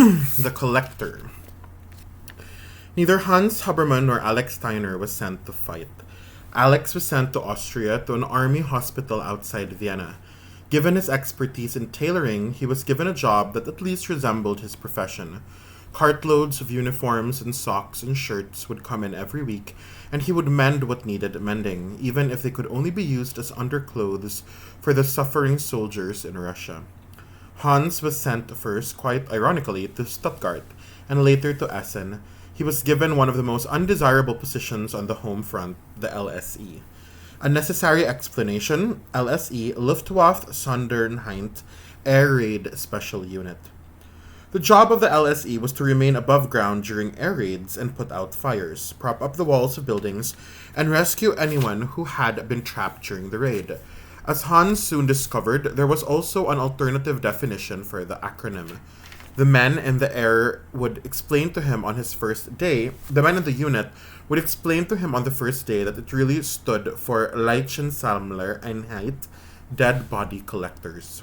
The Collector. Neither Hans Habermann nor Alex Steiner was sent to fight. Alex was sent to Austria to an army hospital outside Vienna. Given his expertise in tailoring, he was given a job that at least resembled his profession. Cartloads of uniforms and socks and shirts would come in every week, and he would mend what needed mending, even if they could only be used as underclothes for the suffering soldiers in Russia. Hans was sent first, quite ironically, to Stuttgart, and later to Essen. He was given one of the most undesirable positions on the home front, the LSE. A necessary explanation: LSE, Luftwaffe Sondereinheit, Air Raid Special Unit. The job of the LSE was to remain above ground during air raids and put out fires, prop up the walls of buildings, and rescue anyone who had been trapped during the raid. As Hans soon discovered, there was also an alternative definition for the acronym. The men in the air would explain to him on his first day, the men in the unit would explain to him on the first day that it really stood for Leichensammler-Einheit, dead body collectors.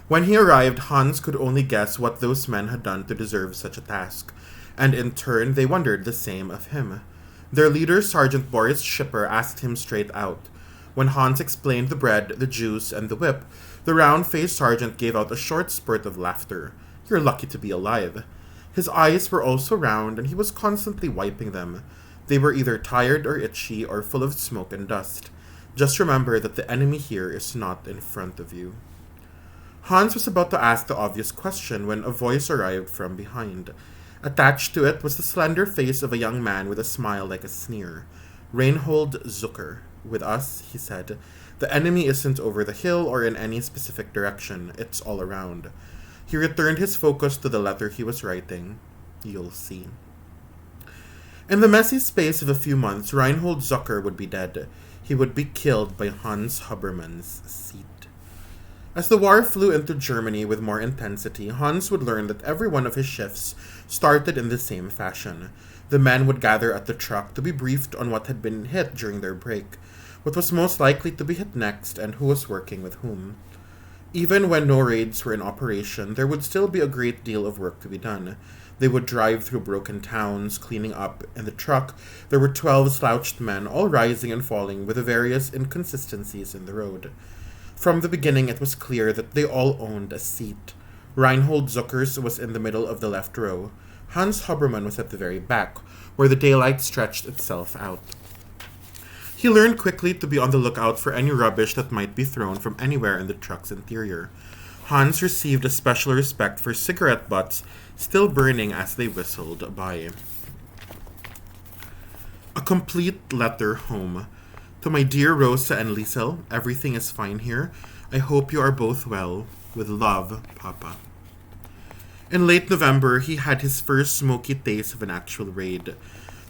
When he arrived, Hans could only guess what those men had done to deserve such a task, and in turn they wondered the same of him. Their leader, Sergeant Boris Schipper, asked him straight out. When Hans explained the bread, the juice, and the whip, the round-faced sergeant gave out a short spurt of laughter. "You're lucky to be alive." His eyes were also round, and he was constantly wiping them. They were either tired or itchy or full of smoke and dust. Just remember that the enemy here is not in front of you. Hans was about to ask the obvious question when a voice arrived from behind. Attached to it was the slender face of a young man with a smile like a sneer. Reinhold Zucker. "With us," he said. "The enemy isn't over the hill or in any specific direction. It's all around." He returned his focus to the letter he was writing. "You'll see." In the messy space of a few months, Reinhold Zucker would be dead. He would be killed by Hans Habermann's seat. As the war flew into Germany with more intensity, Hans would learn that every one of his shifts started in the same fashion. The men would gather at the truck to be briefed on what had been hit during their break, what was most likely to be hit next, and who was working with whom. Even when no raids were in operation, there would still be a great deal of work to be done. They would drive through broken towns, cleaning up. In the truck, there were 12 slouched men, all rising and falling with the various inconsistencies in the road. From the beginning, it was clear that they all owned a seat. Reinhold Zuckers was in the middle of the left row. Hans Habermann was at the very back, where the daylight stretched itself out. He learned quickly to be on the lookout for any rubbish that might be thrown from anywhere in the truck's interior. Hans received a special respect for cigarette butts still burning as they whistled by. A complete letter home. To my dear Rosa and Liesel, everything is fine here. I hope you are both well. With love, Papa. In late November, he had his first smoky taste of an actual raid.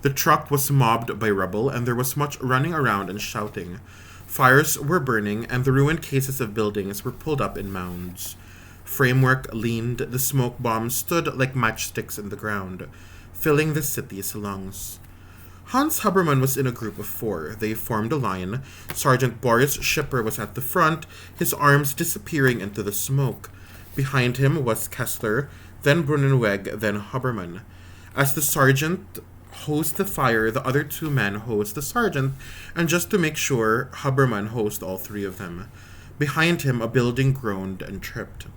The truck was mobbed by rubble, and there was much running around and shouting. Fires were burning, and the ruined cases of buildings were pulled up in mounds. Framework leaned, the smoke bombs stood like matchsticks in the ground, filling the city's lungs. Hans Habermann was in a group of 4. They formed a line. Sergeant Boris Schipper was at the front, his arms disappearing into the smoke. Behind him was Kessler, then Brunnenweg, then Habermann. As the sergeant hosed the fire, the other 2 men hosed the sergeant, and just to make sure, Habermann hosed all 3 of them. Behind him, a building groaned and tripped.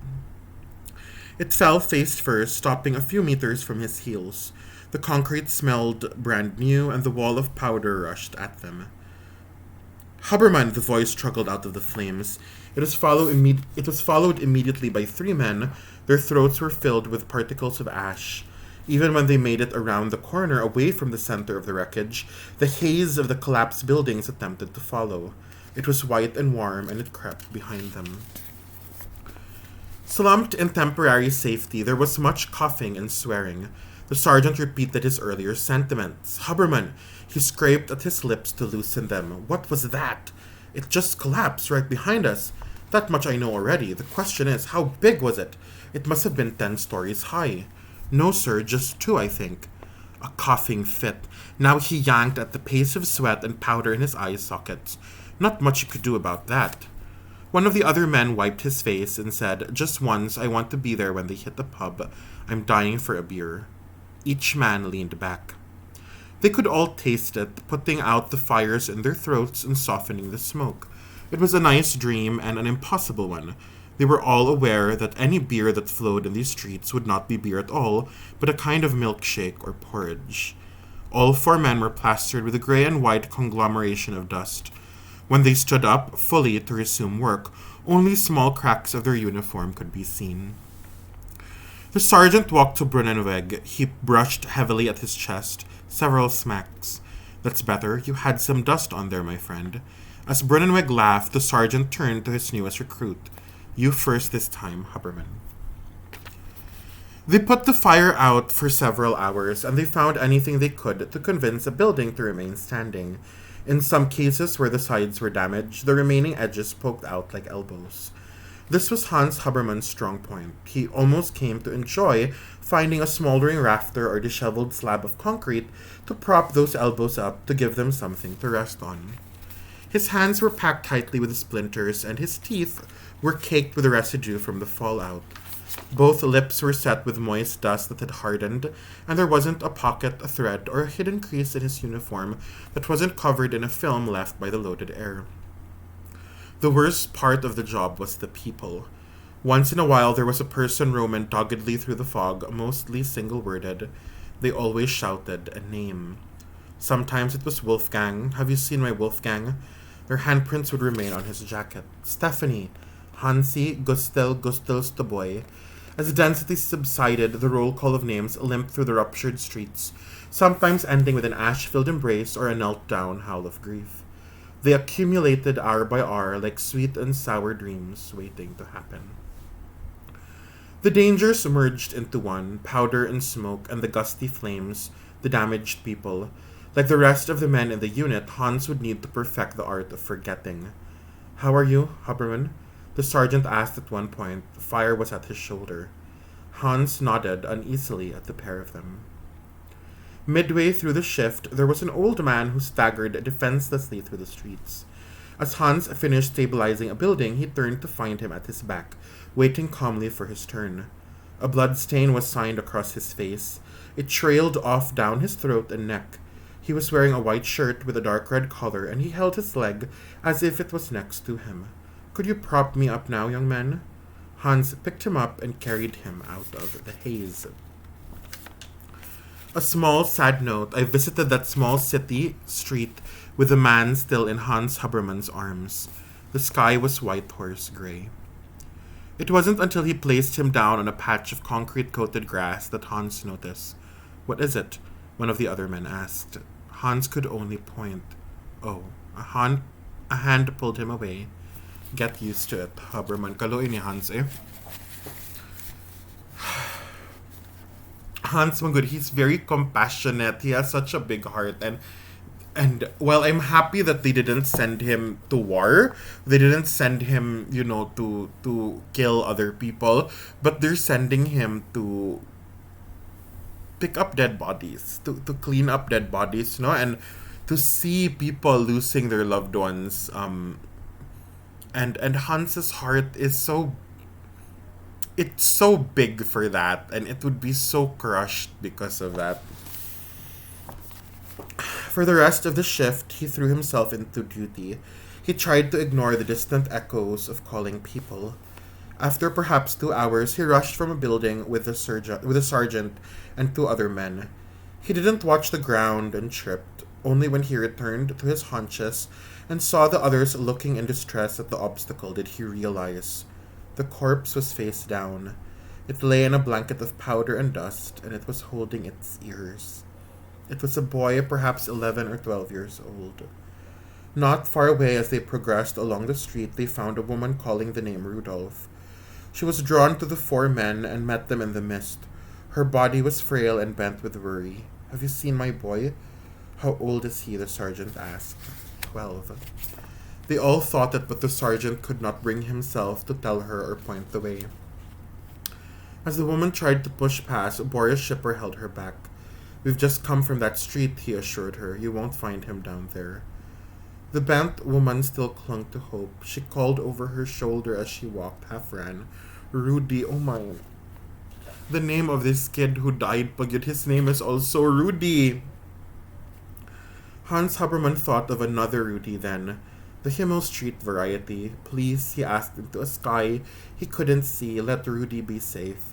It fell face first, stopping a few meters from his heels. The concrete smelled brand new, and the wall of powder rushed at them. "Habermann," the voice struggled out of the flames. It was followed immediately by 3 men. Their throats were filled with particles of ash. Even when they made it around the corner away from the center of the wreckage, the haze of the collapsed buildings attempted to follow. It was white and warm, and it crept behind them. Slumped in temporary safety, there was much coughing and swearing. The sergeant repeated his earlier sentiments. "Habermann!" He scraped at his lips to loosen them. "What was that?" "It just collapsed right behind us." "That much I know already. The question is, how big was it?" "It must have been 10 stories high." "No, sir, just 2, I think." A coughing fit. Now he yanked at the pace of sweat and powder in his eye sockets. Not much you could do about that. One of the other men wiped his face and said, "Just once, I want to be there when they hit the pub. I'm dying for a beer." Each man leaned back. They could all taste it, putting out the fires in their throats and softening the smoke. It was a nice dream and an impossible one. They were all aware that any beer that flowed in these streets would not be beer at all, but a kind of milkshake or porridge. All 4 men were plastered with a gray and white conglomeration of dust. When they stood up, fully to resume work, only small cracks of their uniform could be seen. The sergeant walked to Brunenweg. He brushed heavily at his chest, several smacks. "That's better. You had some dust on there, my friend." As Brunenweg laughed, the sergeant turned to his newest recruit. "You first this time, Huberman." They put the fire out for several hours, and they found anything they could to convince a building to remain standing. In some cases where the sides were damaged, the remaining edges poked out like elbows. This was Hans Huberman's strong point. He almost came to enjoy finding a smoldering rafter or disheveled slab of concrete to prop those elbows up to give them something to rest on. His hands were packed tightly with splinters, and his teeth were caked with the residue from the fallout. Both lips were set with moist dust that had hardened, and there wasn't a pocket, a thread, or a hidden crease in his uniform that wasn't covered in a film left by the loaded air. The worst part of the job was the people. Once in a while there was a person roaming doggedly through the fog, mostly single-worded. They always shouted a name. Sometimes it was Wolfgang. "Have you seen my Wolfgang?" Their handprints would remain on his jacket. "Stephanie, Hansi, Gustel, Gustels the boy." As the density subsided, the roll call of names limped through the ruptured streets, sometimes ending with an ash-filled embrace or a knelt-down howl of grief. They accumulated hour by hour like sweet and sour dreams waiting to happen. The dangers merged into one, powder and smoke and the gusty flames, the damaged people. Like the rest of the men in the unit, Hans would need to perfect the art of forgetting. "How are you, Huberman?" the sergeant asked at one point. The fire was at his shoulder. Hans nodded uneasily at the pair of them. Midway through the shift, there was an old man who staggered defenselessly through the streets. As Hans finished stabilizing a building, he turned to find him at his back, waiting calmly for his turn. A blood stain was signed across his face. It trailed off down his throat and neck. He was wearing a white shirt with a dark red collar, and he held his leg as if it was next to him. "Could you prop me up now, young man?" Hans picked him up and carried him out of the haze. A small sad note. I visited that small city street with the man still in Hans Huberman's arms. The sky was white horse gray. It wasn't until he placed him down on a patch of concrete-coated grass that Hans noticed. "What is it?" one of the other men asked. Hans could only point. "Oh." A hand pulled him away. "Get used to it, Huberman." Kaloy ni Hans eh. Hans Mangud, he's very compassionate. He has such a big heart, and well, I'm happy that they didn't send him to war. They didn't send him, to kill other people, but they're sending him to pick up dead bodies, to clean up dead bodies, and to see people losing their loved ones. And Hans's heart is it's so big for that, and it would be so crushed because of that. For the rest of the shift, he threw himself into duty. He tried to ignore the distant echoes of calling people. After perhaps 2 hours, he rushed from a building with a sergeant and 2 other men. He didn't watch the ground and tripped. Only when he returned to his haunches and saw the others looking in distress at the obstacle did he realize. The corpse was face down. It lay in a blanket of powder and dust, and it was holding its ears. It was a boy, perhaps 11 or 12 years old. Not far away as they progressed along the street, they found a woman calling the name Rudolph. She was drawn to the 4 men and met them in the mist. Her body was frail and bent with worry. "Have you seen my boy?" "How old is he?" the sergeant asked. 12. They all thought it, but the sergeant could not bring himself to tell her or point the way. As the woman tried to push past, Boris Shipper held her back. "We've just come from that street," he assured her. "You won't find him down there." The bent woman still clung to hope. She called over her shoulder as she walked, half ran. Rudy, oh my. The name of this kid who died, but yet his name is also Rudy. Hans Habermann thought of another Rudy then. The Himmel Street variety. Please, he asked into a sky he couldn't see, let Rudy be safe.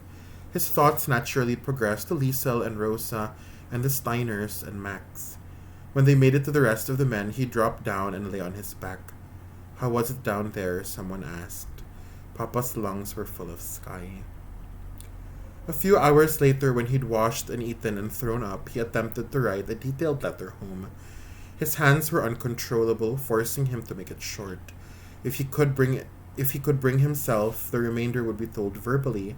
His thoughts naturally progressed to Liesel and Rosa and the Steiners and Max. When they made it to the rest of the men, he dropped down and lay on his back. How was it down there? Someone asked. Papa's lungs were full of sky. A few hours later, when he'd washed and eaten and thrown up, he attempted to write a detailed letter home. His hands were uncontrollable, forcing him to make it short. If he could bring himself, the remainder would be told verbally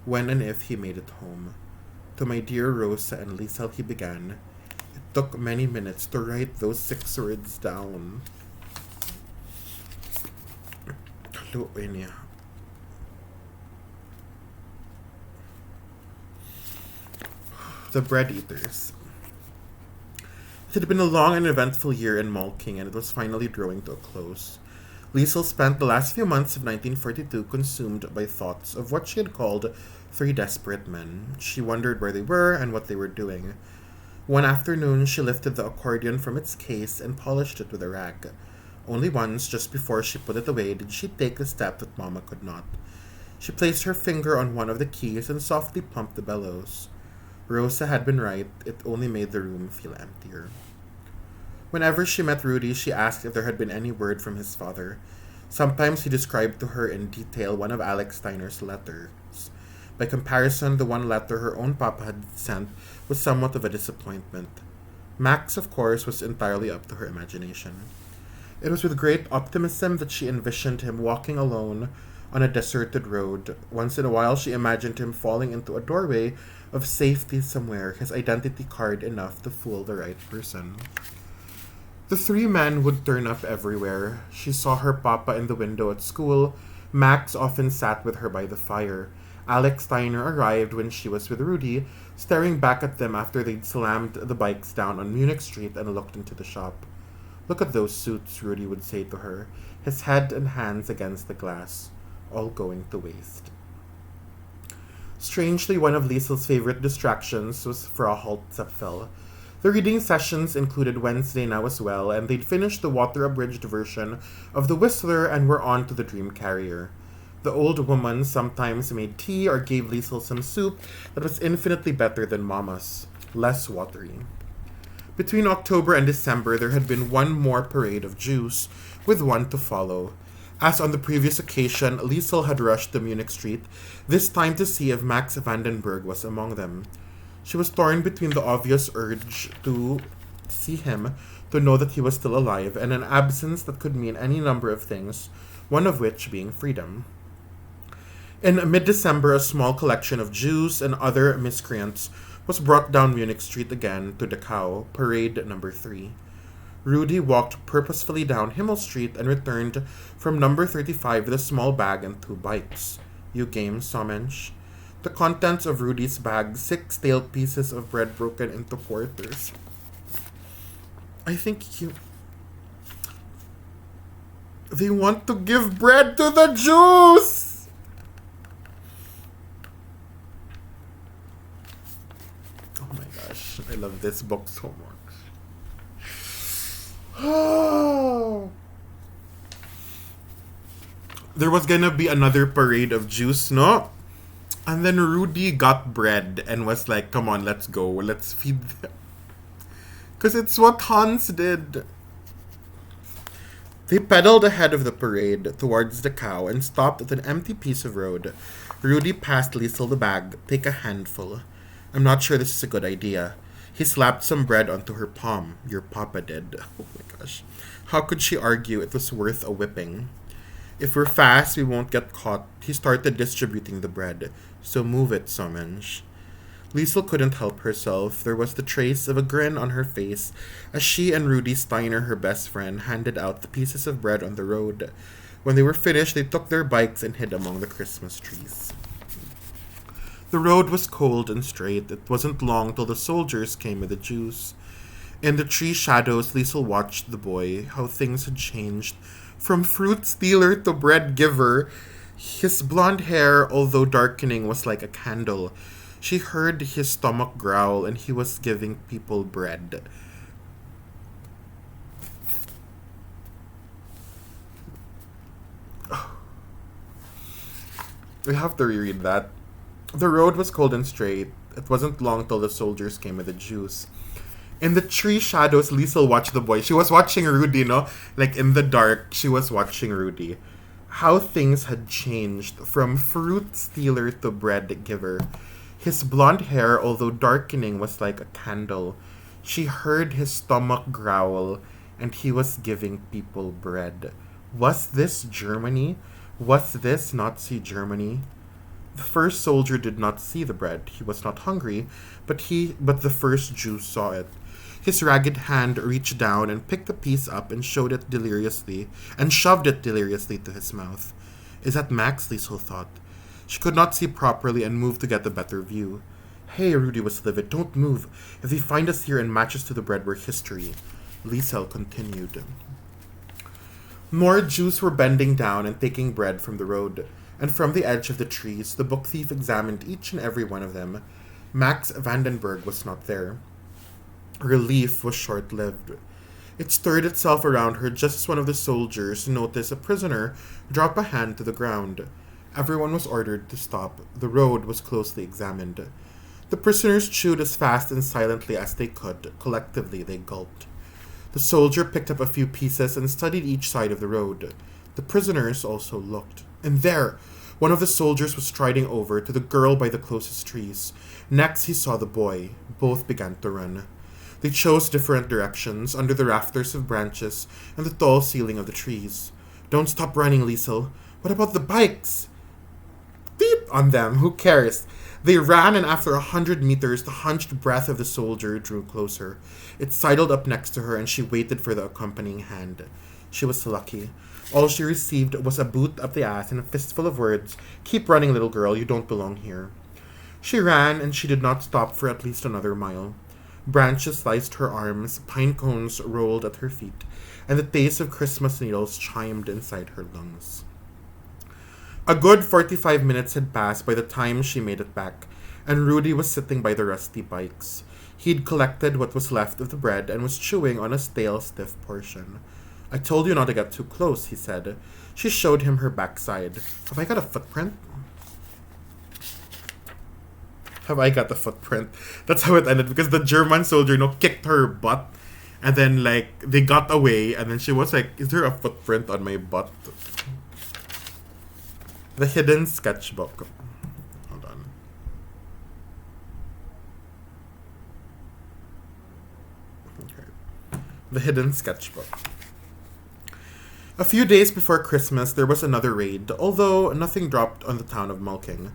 when and if he made it home. To my dear Rosa and Liesel, he began. It took many minutes to write those 6 words down. The Bread Eaters. It had been a long and eventful year in Malking, and it was finally drawing to a close. Liesel spent the last few months of 1942 consumed by thoughts of what she had called 3 desperate men. She wondered where they were and what they were doing. One afternoon, she lifted the accordion from its case and polished it with a rag. Only once, just before she put it away, did she take the step that Mama could not. She placed her finger on one of the keys and softly pumped the bellows. Rosa had been right. It only made the room feel emptier. Whenever she met Rudy, she asked if there had been any word from his father. Sometimes he described to her in detail one of Alex Steiner's letters. By comparison, the one letter her own papa had sent was somewhat of a disappointment. Max, of course, was entirely up to her imagination. It was with great optimism that she envisioned him walking alone on a deserted road. Once in a while, she imagined him falling into a doorway of safety somewhere, his identity card enough to fool the right person. The 3 men would turn up everywhere. She saw her papa in the window at school. Max often sat with her by the fire. Alex Steiner arrived when she was with Rudy, staring back at them after they'd slammed the bikes down on Munich Street and looked into the shop. Look at those suits, Rudy would say to her, his head and hands against the glass, all going to waste. Strangely, one of Liesel's favorite distractions was Frau Holtzapfel. The reading sessions included Wednesday now as well, and they'd finished the water-abridged version of The Whistler and were on to The Dream Carrier. The old woman sometimes made tea or gave Liesel some soup that was infinitely better than Mama's, less watery. Between October and December, there had been one more parade of Jews, with one to follow. As on the previous occasion, Liesel had rushed to Munich Street, this time to see if Max Vandenberg was among them. She was torn between the obvious urge to see him, to know that he was still alive, and an absence that could mean any number of things, one of which being freedom. In mid-December, a small collection of Jews and other miscreants was brought down Munich Street again to Dachau, parade number 3. Rudy walked purposefully down Himmel Street and returned from number 35 with a small bag and 2 bites. You game, Sommensch? The contents of Rudy's bag, 6 stale pieces of bread broken into quarters. I think you... They want to give bread to the Jews! Oh my gosh, I love this book so much. There was gonna be another parade of Jews, no? And then Rudy got bread and was like, come on, let's go. Let's feed them. Because it's what Hans did. They pedaled ahead of the parade towards the cow and stopped at an empty piece of road. Rudy passed Liesel the bag. Take a handful. I'm not sure this is a good idea. He slapped some bread onto her palm. Your papa did. Oh my gosh. How could she argue it was worth a whipping? If we're fast, we won't get caught. He started distributing the bread. So move it, Sommensch. Liesel couldn't help herself. There was the trace of a grin on her face as she and Rudy Steiner, her best friend, handed out the pieces of bread on the road. When they were finished, they took their bikes and hid among the Christmas trees. The road was cold and straight. It wasn't long till the soldiers came with the Jews. In the tree shadows, Liesel watched the boy, how things had changed. From fruit stealer to bread giver, his blonde hair, although darkening, was like a candle. She heard his stomach growl, and he was giving people bread. We have to reread that. The road was cold and straight. It wasn't long till the soldiers came with the juice. In the tree shadows, Liesel watched the boy. She was watching Rudy, no? Like in the dark, she was watching Rudy. How things had changed from fruit stealer to bread giver. His blonde hair, although darkening, was like a candle. She heard his stomach growl, and he was giving people bread. Was this Germany? Was this Nazi Germany? The first soldier did not see the bread. He was not hungry, but the first Jew saw it. His ragged hand reached down and picked a piece up and shoved it deliriously to his mouth. Is that Max? Liesel thought. She could not see properly and moved to get a better view. Hey, Rudy was livid. Don't move. If they find us here and matches to the bread, we're history. Liesel continued. More Jews were bending down and taking bread from the road, and from the edge of the trees, the book thief examined each and every one of them. Max Vandenberg was not there. Relief was short-lived. It stirred itself around her just as one of the soldiers noticed a prisoner drop a hand to the ground. Everyone was ordered to stop. The road was closely examined. The prisoners chewed as fast and silently as they could. Collectively, they gulped. The soldier picked up a few pieces and studied each side of the road. The prisoners also looked. And there, one of the soldiers was striding over to the girl by the closest trees. Next, he saw the boy. Both began to run. They chose different directions, under the rafters of branches and the tall ceiling of the trees. Don't stop running, Liesel. What about the bikes? Beep on them, who cares? They ran, and after 100 meters, the hunched breath of the soldier drew closer. It sidled up next to her, and she waited for the accompanying hand. She was lucky. All she received was a boot up the ass and a fistful of words. Keep running, little girl, you don't belong here. She ran, and she did not stop for at least another mile. Branches sliced her arms, pine cones rolled at her feet, and the taste of Christmas needles chimed inside her lungs. A good 45 minutes had passed by the time she made it back, and Rudy was sitting by the rusty bikes. He'd collected what was left of the bread and was chewing on a stale, stiff portion. I told you not to get too close, he said. She showed him her backside. Have I got a footprint? Have I got the footprint? That's how it ended, because the German soldier, kicked her butt, and then, they got away, and then she was like, is there a footprint on my butt? The hidden sketchbook. Hold on. Okay. The hidden sketchbook. A few days before Christmas, there was another raid, although nothing dropped on the town of Mulking.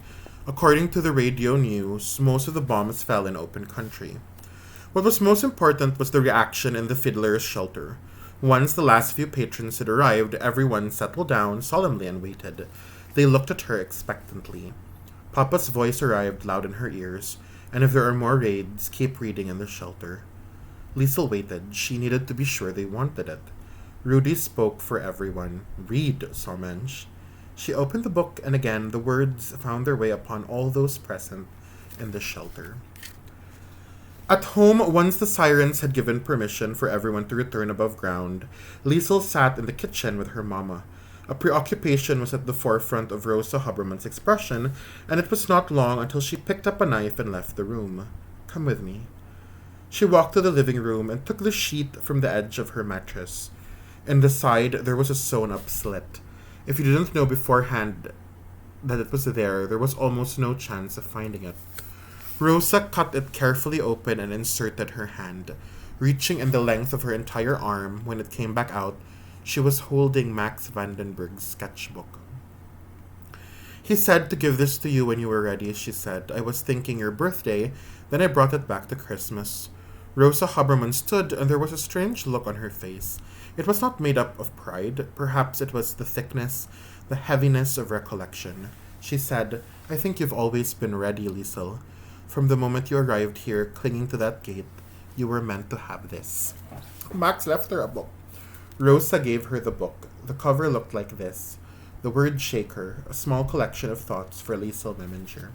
According to the radio news, most of the bombs fell in open country. What was most important was the reaction in the fiddler's shelter. Once the last few patrons had arrived, everyone settled down solemnly and waited. They looked at her expectantly. Papa's voice arrived loud in her ears, and if there are more raids, keep reading in the shelter. Liesel waited. She needed to be sure they wanted it. Rudy spoke for everyone. Read, Sormensch. She opened the book, and again the words found their way upon all those present in the shelter. At home, once the sirens had given permission for everyone to return above ground, Liesel sat in the kitchen with her mama. A preoccupation was at the forefront of Rosa Huberman's expression, and it was not long until she picked up a knife and left the room. Come with me. She walked to the living room and took the sheet from the edge of her mattress. In the side, there was a sewn-up slit. If you didn't know beforehand that it was there was almost no chance of finding it. Rosa cut it carefully open and inserted her hand. Reaching in the length of her entire arm, when it came back out, she was holding Max Vandenberg's sketchbook. He said to give this to you when you were ready, she said. I was thinking your birthday, then I brought it back to Christmas. Rosa Huberman stood, and there was a strange look on her face. It was not made up of pride. Perhaps it was the thickness, the heaviness of recollection. She said, I think you've always been ready, Liesel. From the moment you arrived here, clinging to that gate, You were meant to have this. Max left her a book. Rosa gave her the book. The cover looked like this. The word Shaker, a small collection of thoughts for Liesel Meminger.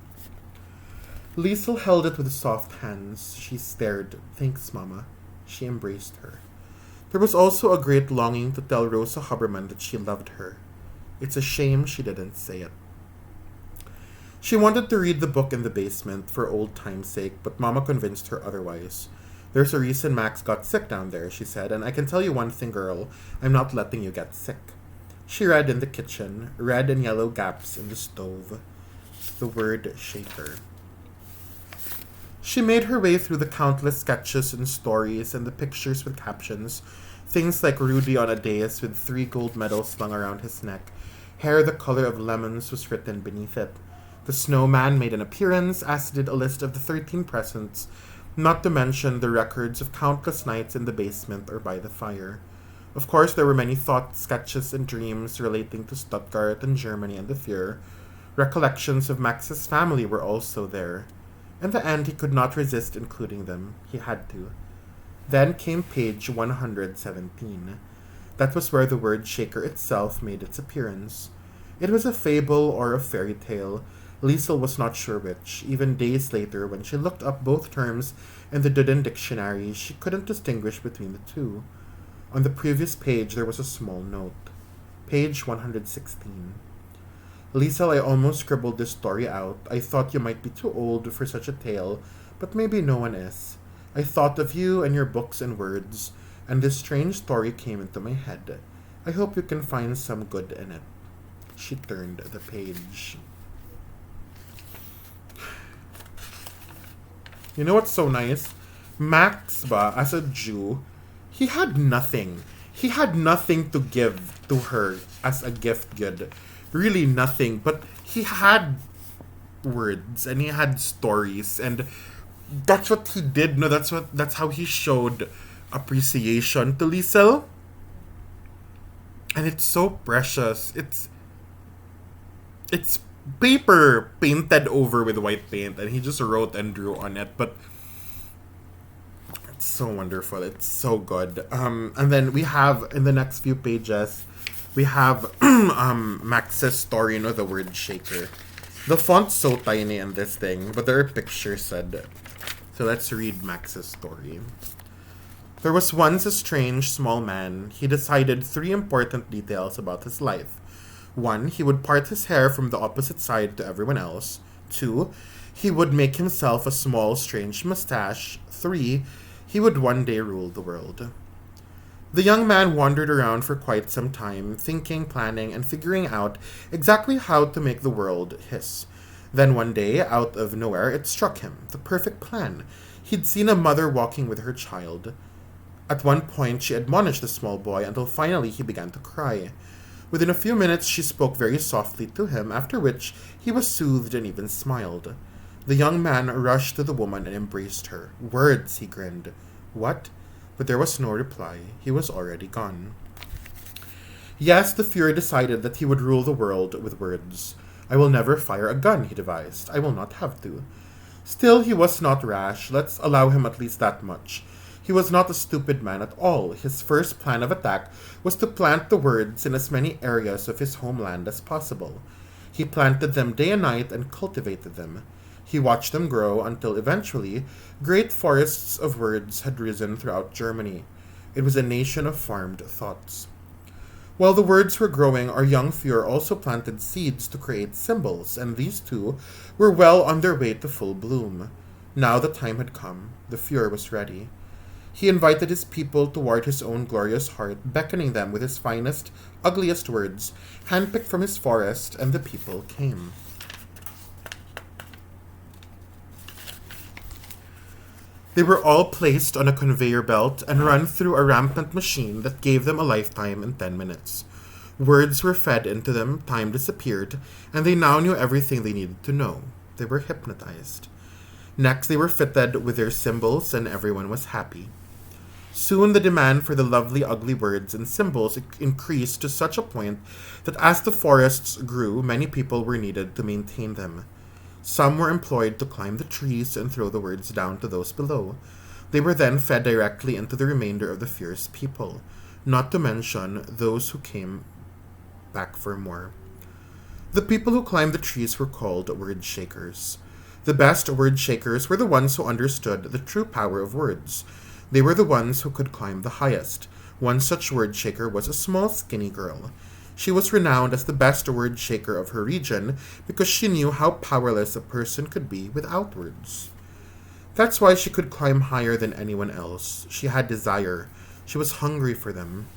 Liesel held it with soft hands. She stared. Thanks, Mama. She embraced her. There was also a great longing to tell Rosa Huberman that she loved her. It's a shame she didn't say it. She wanted to read the book in the basement for old time's sake, but Mama convinced her otherwise. There's a reason Max got sick down there, she said, and I can tell you one thing, girl. I'm not letting you get sick. She read in the kitchen, red and yellow gaps in the stove. The word Shaker. She made her way through the countless sketches and stories and the pictures with captions. Things like Rudy on a dais with 3 gold medals slung around his neck. Hair the color of lemons was written beneath it. The snowman made an appearance, as did a list of the 13 presents, not to mention the records of countless nights in the basement or by the fire. Of course, there were many thoughts, sketches, and dreams relating to Stuttgart and Germany and the Fuhrer. Recollections of Max's family were also there. In the end, he could not resist including them. He had to. Then came page 117. That was where the word Shaker itself made its appearance. It was a fable or a fairy tale. Liesel was not sure which. Even days later, when she looked up both terms in the Duden dictionary, she couldn't distinguish between the two. On the previous page, there was a small note. Page 116. Liesel, I almost scribbled this story out. I thought you might be too old for such a tale, but maybe no one is. I thought of you and your books and words, and this strange story came into my head. I hope you can find some good in it. She turned the page. You know what's so nice? Max, as a Jew, he had nothing. He had nothing to give to her as a gift good. Really nothing. But he had words and he had stories, and that's what he did. No, that's how he showed appreciation to Liesel. And it's so precious. It's paper painted over with white paint, and he just wrote and drew on it, but it's so wonderful. It's so good. And then we have, in the next few pages, we have Max's story, the word Shaker. The font's so tiny in this thing, but there are pictures said. So let's read Max's story. There was once a strange small man. He decided 3 important details about his life. 1, he would part his hair from the opposite side to everyone else. 2, he would make himself a small, strange mustache. 3, he would one day rule the world. The young man wandered around for quite some time, thinking, planning, and figuring out exactly how to make the world his. Then one day, out of nowhere, it struck him. The perfect plan. He'd seen a mother walking with her child. At one point, she admonished the small boy until finally he began to cry. Within a few minutes, she spoke very softly to him, after which he was soothed and even smiled. The young man rushed to the woman and embraced her. Words, he grinned. What? But there was no reply. He was already gone. Yes, the Fuhrer decided that he would rule the world with words. I will never fire a gun, he devised. I will not have to. Still, he was not rash. Let's allow him at least that much. He was not a stupid man at all. His first plan of attack was to plant the words in as many areas of his homeland as possible. He planted them day and night and cultivated them. He watched them grow until eventually great forests of words had risen throughout Germany. It was a nation of farmed thoughts. While the words were growing, our young Fuhrer also planted seeds to create symbols, and these too were well on their way to full bloom. Now the time had come. The Fuhrer was ready. He invited his people toward his own glorious heart, beckoning them with his finest, ugliest words, handpicked from his forest, and the people came. They were all placed on a conveyor belt and run through a rampant machine that gave them a lifetime in 10 minutes. Words were fed into them, time disappeared, and they now knew everything they needed to know. They were hypnotized. Next, they were fitted with their symbols, and everyone was happy. Soon the demand for the lovely, ugly words and symbols increased to such a point that as the forests grew, many people were needed to maintain them. Some were employed to climb the trees and throw the words down to those below. They were then fed directly into the remainder of the fierce people, not to mention those who came back for more. The people who climbed the trees were called word shakers. The best word shakers were the ones who understood the true power of words. They were the ones who could climb the highest. One such word shaker was a small, skinny girl. She was renowned as the best word shaker of her region because she knew how powerless a person could be without words. That's why she could climb higher than anyone else. She had desire. She was hungry for them.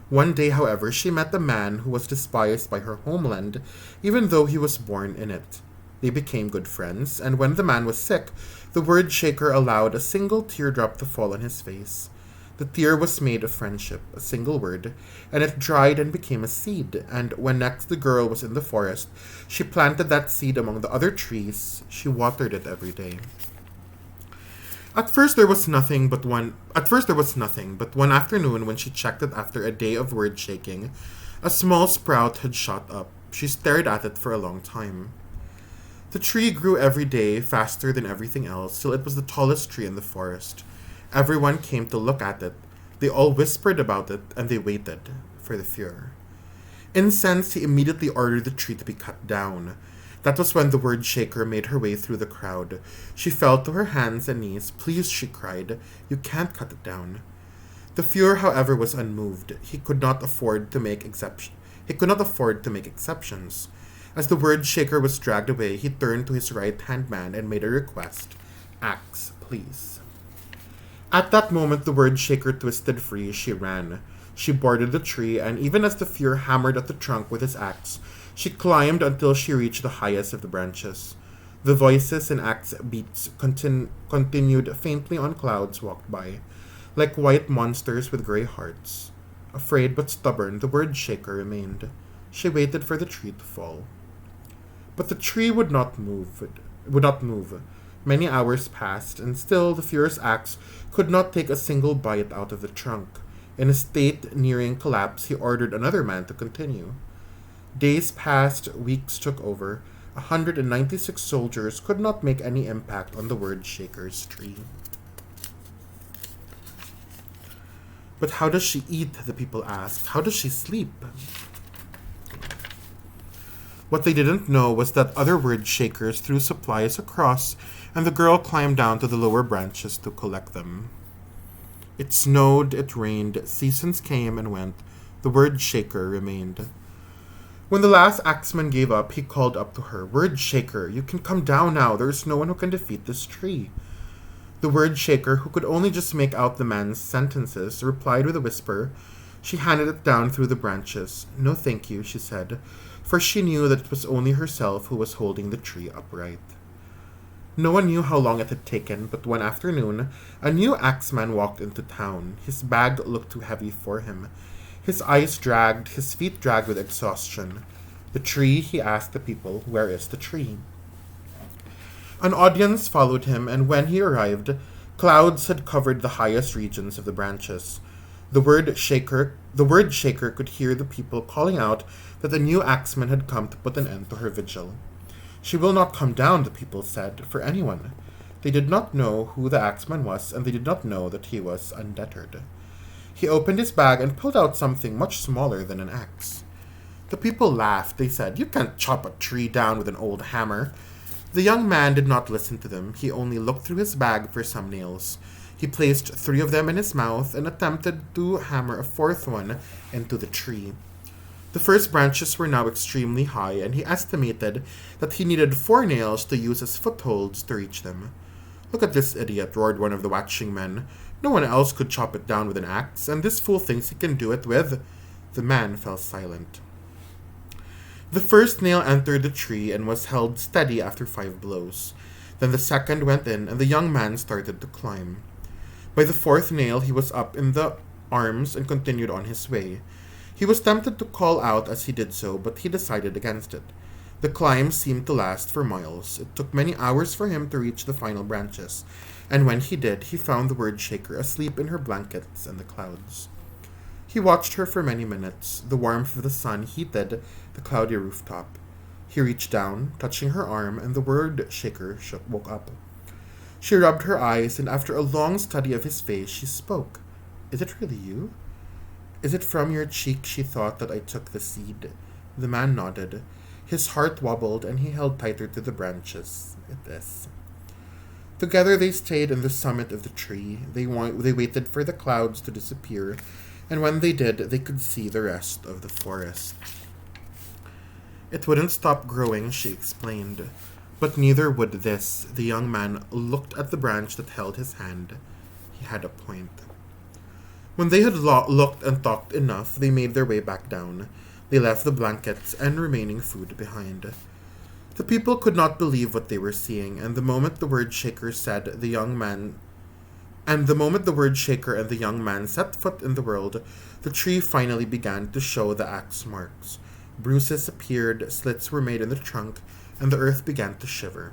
One day, however, she met a man who was despised by her homeland, even though he was born in it. They became good friends, and when the man was sick, the word shaker allowed a single teardrop to fall on his face. The tear was made of friendship, a single word, and it dried and became a seed, and when next the girl was in the forest, she planted that seed among the other trees. She watered it every day. At first there was nothing, but one afternoon when she checked it after a day of word shaking, a small sprout had shot up. She stared at it for a long time. The tree grew every day, faster than everything else, till it was the tallest tree in the forest. Everyone came to look at it. They all whispered about it, and they waited for the Fuhrer. Incensed, he immediately ordered the tree to be cut down. That was when the word shaker made her way through the crowd. She fell to her hands and knees. "Please," she cried, "you can't cut it down." The Fuhrer, however, was unmoved. He could not afford to make exceptions. As the word shaker was dragged away, he turned to his right-hand man and made a request. "Axe, please." At that moment, the word shaker twisted free. She ran. She boarded the tree, and even as the Fuhrer hammered at the trunk with his axe, she climbed until she reached the highest of the branches. The voices and axe beats continued faintly on clouds walked by, like white monsters with gray hearts. Afraid but stubborn, the word shaker remained. She waited for the tree to fall. But the tree would not move. Many hours passed, and still the Fuhrer's axe could not take a single bite out of the trunk. In a state nearing collapse, he ordered another man to continue. Days passed, weeks took over. 196 soldiers could not make any impact on the word shaker's tree. But how does she eat? The people asked. How does she sleep? What they didn't know was that other word shakers threw supplies across, and the girl climbed down to the lower branches to collect them. It snowed, it rained, seasons came and went. The word shaker remained. When the last axeman gave up, he called up to her, "Word shaker, you can come down now. There is no one who can defeat this tree." The word shaker, who could only just make out the man's sentences, replied with a whisper. She handed it down through the branches. "No, thank you," she said, for she knew that it was only herself who was holding the tree upright. No one knew how long it had taken, but one afternoon, a new axeman walked into town. His bag looked too heavy for him. His eyes dragged, his feet dragged with exhaustion. "The tree?" he asked the people. "Where is the tree?" An audience followed him, and when he arrived, clouds had covered the highest regions of the branches. The word shaker could hear the people calling out that the new axeman had come to put an end to her vigil. "She will not come down," the people said, "for anyone." They did not know who the axeman was, and they did not know that he was undeterred. He opened his bag and pulled out something much smaller than an axe. The people laughed. They said, "You can't chop a tree down with an old hammer." The young man did not listen to them. He only looked through his bag for some nails. He placed 3 of them in his mouth and attempted to hammer a 4th one into the tree. The first branches were now extremely high, and he estimated that he needed 4 nails to use as footholds to reach them. "Look at this idiot," roared one of the watching men. "No one else could chop it down with an axe, and this fool thinks he can do it with—" The man fell silent. The first nail entered the tree and was held steady after 5 blows. Then the second went in, and the young man started to climb. By the 4th nail, he was up in the arms and continued on his way. He was tempted to call out as he did so, but he decided against it. The climb seemed to last for miles. It took many hours for him to reach the final branches, and when he did, he found the word shaker asleep in her blankets in the clouds. He watched her for many minutes. The warmth of the sun heated the cloudy rooftop. He reached down, touching her arm, and the word shaker woke up. She rubbed her eyes, and after a long study of his face, she spoke. Is it really you? Is it from your cheek she thought that I took the seed? The man nodded. His heart wobbled, and he held tighter to the branches. It is. Together they stayed in the summit of the tree. They waited for the clouds to disappear, and when they did, they could see the rest of the forest. It wouldn't stop growing, she explained. But neither would this. The young man looked at the branch that held his hand. He had a point. When they had looked and talked enough, they made their way back down. They left the blankets and remaining food behind. The people could not believe what they were seeing, and the moment the word shaker and the young man set foot in the world, the tree finally began to show the axe marks. Bruises appeared, slits were made in the trunk, and the earth began to shiver.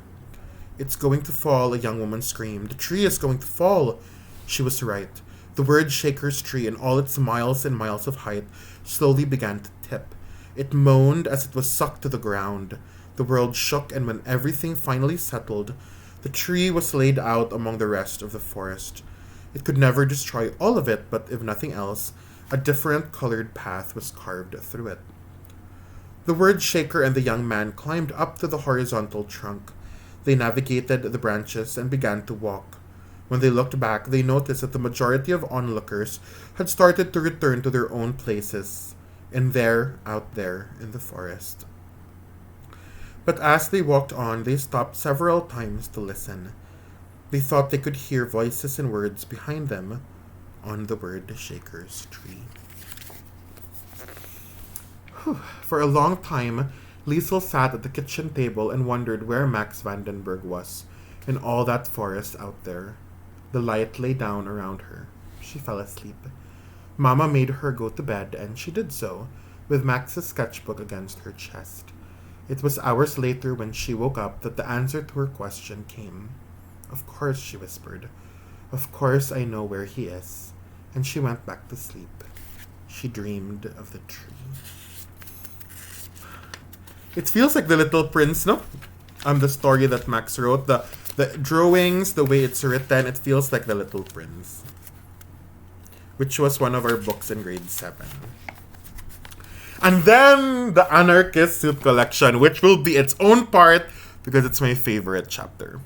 It's going to fall, a young woman screamed. The tree is going to fall. She was right. The word shaker's tree, in all its miles and miles of height, slowly began to tip. It moaned as it was sucked to the ground. The world shook, and when everything finally settled, the tree was laid out among the rest of the forest. It could never destroy all of it, but if nothing else, a different colored path was carved through it. The word shaker and the young man climbed up to the horizontal trunk. They navigated the branches and began to walk. When they looked back, they noticed that the majority of onlookers had started to return to their own places, out there, in the forest. But as they walked on, they stopped several times to listen. They thought they could hear voices and words behind them on the word shaker's tree. For a long time, Liesel sat at the kitchen table and wondered where Max Vandenberg was in all that forest out there. The light lay down around her. She fell asleep. Mama made her go to bed, and she did so, with Max's sketchbook against her chest. It was hours later when she woke up that the answer to her question came. Of course, she whispered. Of course I know where he is. And she went back to sleep. She dreamed of the tree. It feels like The Little Prince, no? The story that Max wrote. The drawings, the way it's written, it feels like The Little Prince. Which was one of our books in grade 7. And then the Anarchist Suit Collection, which will be its own part because it's my favorite chapter.